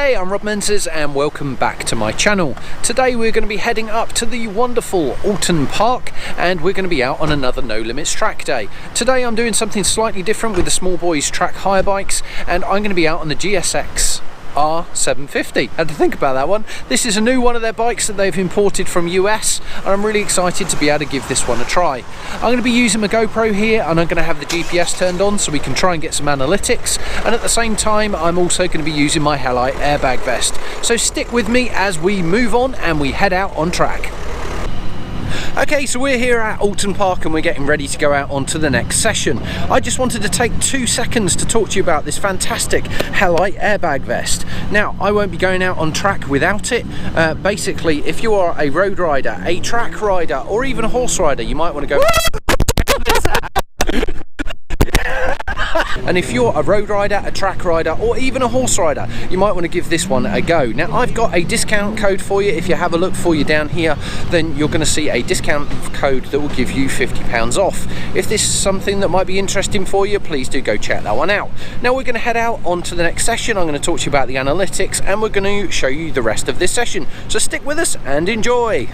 Hey, I'm Rob Menzies and welcome back to my channel. Today we're going to be heading up to the wonderful Oulton Park and we're going to be out on another No Limits track day. Today I'm doing something slightly different with the small boys track hire bikes, and I'm going to be out on the GSXR 750. Had to think about that one. This is a new one of their bikes that they've imported from US, and I'm really excited to be able to give this one a try. I'm going to be using my GoPro here, and I'm going to have the GPS turned on so we can try and get some analytics, and at the same time I'm also going to be using my Airbag Vest. So stick with me as we move on and we head out on track. Okay, so we're here at Oulton Park and we're getting ready to go out onto the next session. I just wanted to take 2 seconds to talk to you about this fantastic Airbag Vest. Now, I won't be going out on track without it. Basically, if you are a road rider, a track rider, or even a horse rider, you might want to go... And if you're a road rider, a track rider, or even a horse rider, you might want to give this one a go. Now, I've got a discount code for you. If you have a look for you down here, then you're going to see a discount code that will give you £50 off. If this is something that might be interesting for you, please do go check that one out. Now, we're going to head out onto the next session. I'm going to talk to you about the analytics, and we're going to show you the rest of this session. So stick with us and enjoy.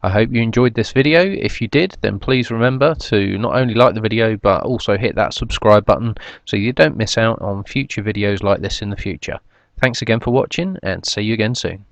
I hope you enjoyed this video. If you did, then please remember to not only like the video but also hit that subscribe button so you don't miss out on future videos like this in the future. Thanks again for watching, and see you again soon.